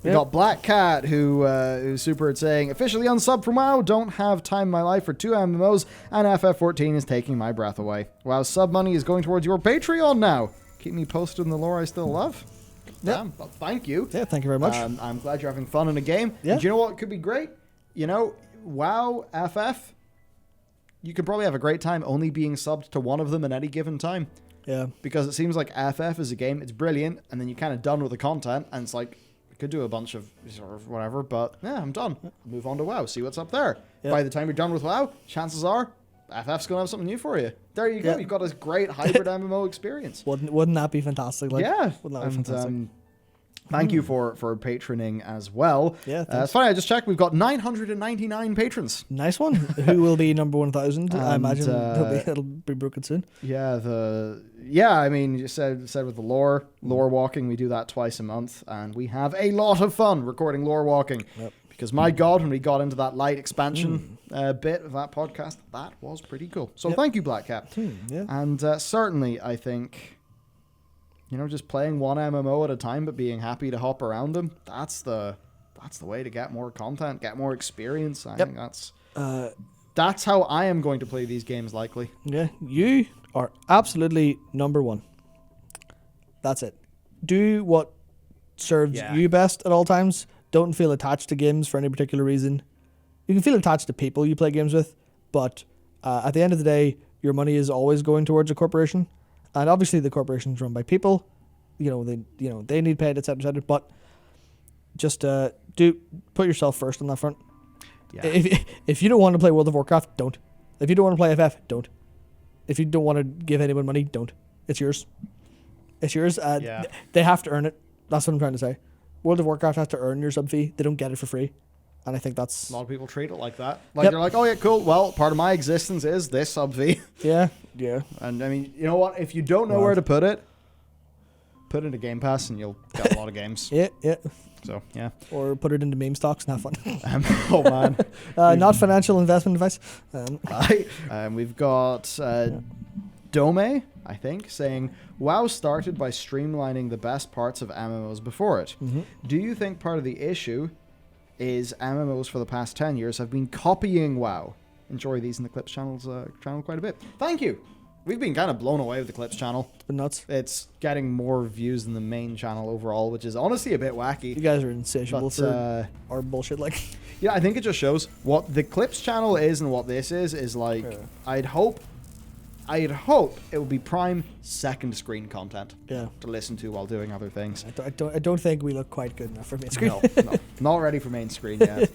We got Black Cat, who's super at saying, officially unsubbed from WoW, don't have time in my life for 2 MMOs, and FF14 is taking my breath away. WoW sub money is going towards your Patreon now. Keep me posted in the lore I still love. Damn, well, thank you. Yeah, thank you very much. I'm glad you're having fun in a game. Yeah. And do you know what could be great? You know, WoW, FF, you could probably have a great time only being subbed to one of them at any given time. Yeah. Because it seems like FF is a game, it's brilliant, and then you're kind of done with the content, and it's like, I could do a bunch of sort of whatever, but yeah, I'm done. Move on to WoW, see what's up there. Yeah. By the time you're done with WoW, chances are FF's going to have something new for you. There you go. Yeah. You've got this great hybrid MMO experience. Wouldn't that be fantastic? Like, Yeah. Wouldn't that be fantastic? Thank you for patroning as well. Yeah, it's funny, I just checked. We've got 999 patrons. Nice one. Who will be number 1,000? I imagine it'll be broken soon. Yeah, I mean, you said with the lore walking, we do that twice a month, and we have a lot of fun recording lore walking. Yep. Because my God, when we got into that light expansion bit of that podcast, that was pretty cool. So thank you, Black Cat. Yeah. And certainly, I think, you know, just playing one MMO at a time, but being happy to hop around them, that's the way to get more content, get more experience. I think that's how I am going to play these games likely. Yeah, you are absolutely number 1. That's it. Do what serves you best at all times. Don't feel attached to games for any particular reason. You can feel attached to people you play games with, but at the end of the day, your money is always going towards a corporation. And obviously the corporation is run by people, they need paid, etc., etc. But just put yourself first on that front. Yeah. If you don't want to play World of Warcraft, don't. If you don't want to play FF, don't. If you don't want to give anyone money, don't. It's yours. It's yours. They have to earn it. That's what I'm trying to say. World of Warcraft has to earn your sub fee. They don't get it for free. And I think that's... A lot of people treat it like that. Like, they're like, oh yeah, cool. Well, part of my existence is this sub fee. Yeah. And I mean, you know what? If you don't know where to put it into Game Pass and you'll get a lot of games. Yeah. So, yeah. Or put it into meme stocks and have fun. Oh, man. Not financial investment advice. We've got Dome, I think, saying, WoW started by streamlining the best parts of MMOs before it. Mm-hmm. Do you think part of the issue is MMOs for the past 10 years have been copying WoW? Enjoy these in the Clips channel quite a bit. Thank you. We've been kind of blown away with the Clips channel. It's been nuts. It's getting more views than the main channel overall, which is honestly a bit wacky. You guys are insatiable for our bullshit. Yeah, I think it just shows what the Clips channel is and what this is like, I'd hope it would be prime second screen content to listen to while doing other things. I don't think we look quite good enough for main screen. No, not ready for main screen yet.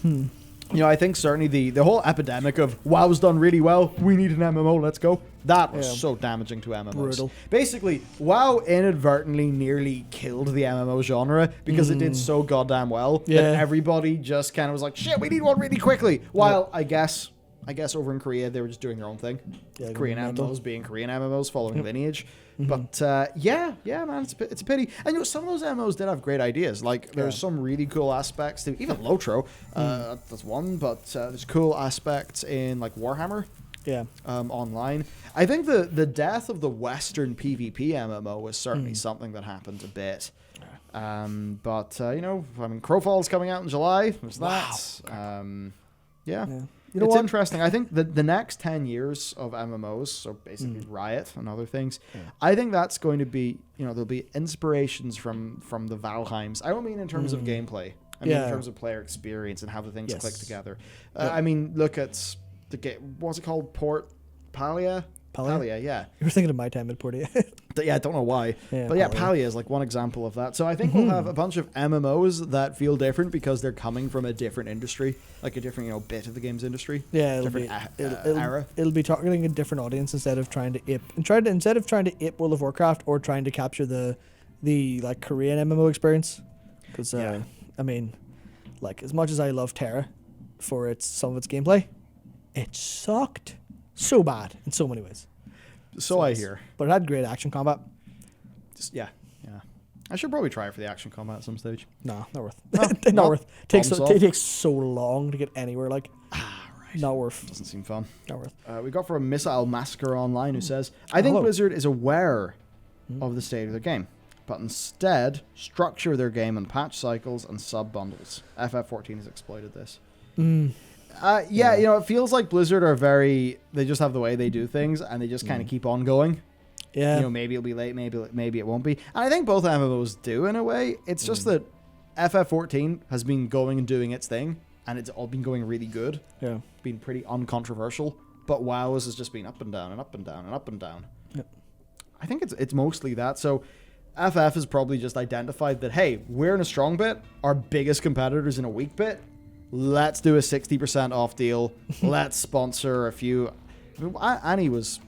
You know, I think certainly the whole epidemic of WoW's done really well, we need an MMO, let's go. That was so damaging to MMOs. Brutal. Basically, WoW inadvertently nearly killed the MMO genre because it did so goddamn well that everybody just kind of was like, shit, we need one really quickly. While I guess over in Korea, they were just doing their own thing. Yeah, Korean MMOs being Korean MMOs, following lineage. But man, it's a pity. And you know, some of those MMOs did have great ideas. Like, there's some really cool aspects to even Lotro. That's one, but there's cool aspects in like Warhammer. Yeah. Online. I think the death of the Western PvP MMO was certainly something that happened a bit. But you know, I mean, Crowfall's coming out in July. There's that. Yeah. You know, it's interesting. I think the next 10 years of MMOs, so basically Riot and other things, I think that's going to be, you know, there'll be inspirations from the Valheims. I don't mean in terms of gameplay. I mean in terms of player experience and how the things click together. I mean, look at the game. What's it called? Palia, yeah. You were thinking of my time at Portia. Yeah, I don't know why. Yeah, but yeah, Palia is like one example of that. So I think we'll have a bunch of MMOs that feel different because they're coming from a different industry, like a different, you know, bit of the games industry. Yeah, era. It'll be targeting a different audience instead of trying to ape World of Warcraft or trying to capture the like Korean MMO experience. Because I mean, like, as much as I love Terra for some of its gameplay, it sucked so bad in so many ways. So I hear. But it had great action combat. Yeah. I should probably try it for the action combat at some stage. No, not worth. No, not worth. It takes so long to get anywhere. Like, right. Not worth. Doesn't seem fun. Not worth. We got from Missile Massacre Online, who says, I think Blizzard is aware of the state of their game, but instead structure their game on patch cycles and sub-bundles. FF14 has exploited this. Yeah, you know, it feels like Blizzard are they just have the way they do things, and they just kind of keep on going. Yeah. You know, maybe it'll be late, maybe it won't be. And I think both MMOs do in a way. It's just that FF14 has been going and doing its thing, and it's all been going really good. Yeah. Been pretty uncontroversial. But WoW's has just been up and down and up and down and up and down. Yep. I think it's mostly that. So FF has probably just identified that, hey, we're in a strong bit. Our biggest competitor's in a weak bit. Let's do a 60% off deal. Let's sponsor a few. Annie was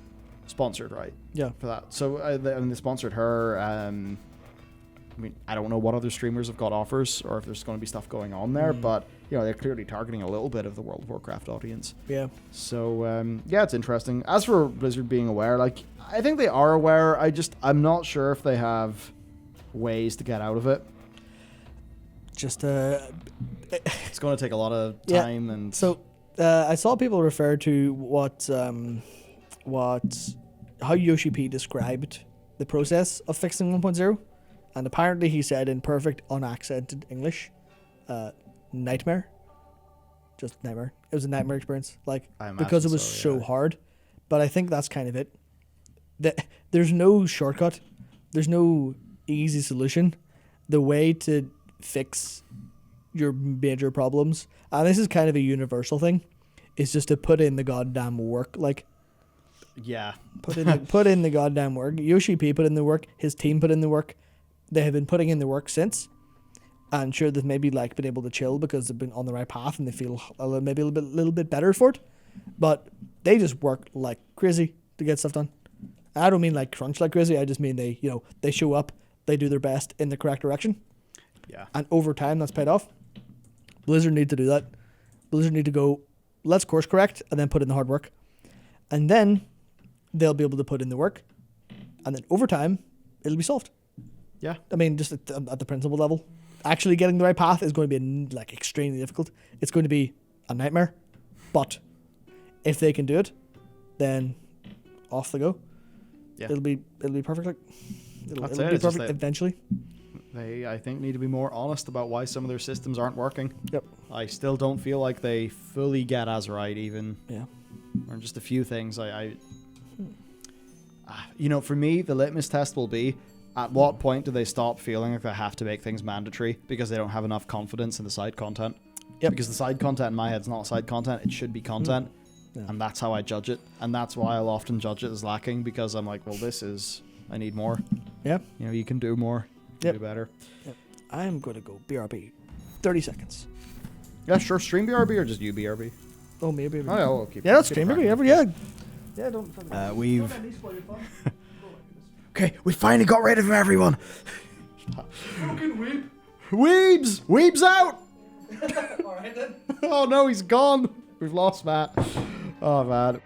sponsored, right? Yeah. For that. So they sponsored her. I mean, I don't know what other streamers have got offers or if there's going to be stuff going on there, but you know, they're clearly targeting a little bit of the World of Warcraft audience. Yeah. So yeah, it's interesting. As for Blizzard being aware, like, I think they are aware. I'm not sure if they have ways to get out of it. Just it's going to take a lot of time and. So I saw people refer to how Yoshi P described the process of fixing 1.0, and apparently he said in perfect unaccented English, nightmare. Just nightmare. It was a nightmare experience, like, because it was so hard. But I think that's kind of it. There's no shortcut. There's no easy solution. The way to fix your major problems, and this is kind of a universal thing, is just to put in the goddamn work. Like, yeah, put in the goddamn work. Yoshi P put in the work. His team put in the work. They have been putting in the work since. And sure, they've maybe like been able to chill because they've been on the right path and they feel maybe a little bit better for it. But they just work like crazy to get stuff done. I don't mean like crunch like crazy. I just mean they show up, they do their best in the correct direction. Yeah. And over time, that's paid off. Blizzard need to do that. Blizzard need to go, let's course correct and then put in the hard work. And then they'll be able to put in the work. And then over time, it'll be solved. Yeah. I mean, just at the principle level. Actually getting the right path is going to be like extremely difficult. It's going to be a nightmare. But if they can do it, then off they go. Yeah. It'll be perfect. Like, it'll be It's perfect eventually. They, I think, need to be more honest about why some of their systems aren't working. Yep. I still don't feel like they fully get as right, even. Yeah. Or just a few things. You know, for me, the litmus test will be, at what point do they stop feeling like they have to make things mandatory because they don't have enough confidence in the side content? Yep. Because the side content in my head is not side content, it should be content. Yeah. And that's how I judge it. And that's why I'll often judge it as lacking, because I'm like, well, I need more. Yeah. You know, you can do more. You can do better. Yep. I'm going to go BRB. 30 seconds. Yeah, sure. Stream BRB or just you BRB? Oh, maybe. Oh, yeah, we'll keep that's stream BRB. Yeah. Yeah, don't. We've. Okay, we finally got rid of everyone. Fucking weeb. Weebs! Weebs out! Alright then. Oh no, he's gone. We've lost Matt. Oh man.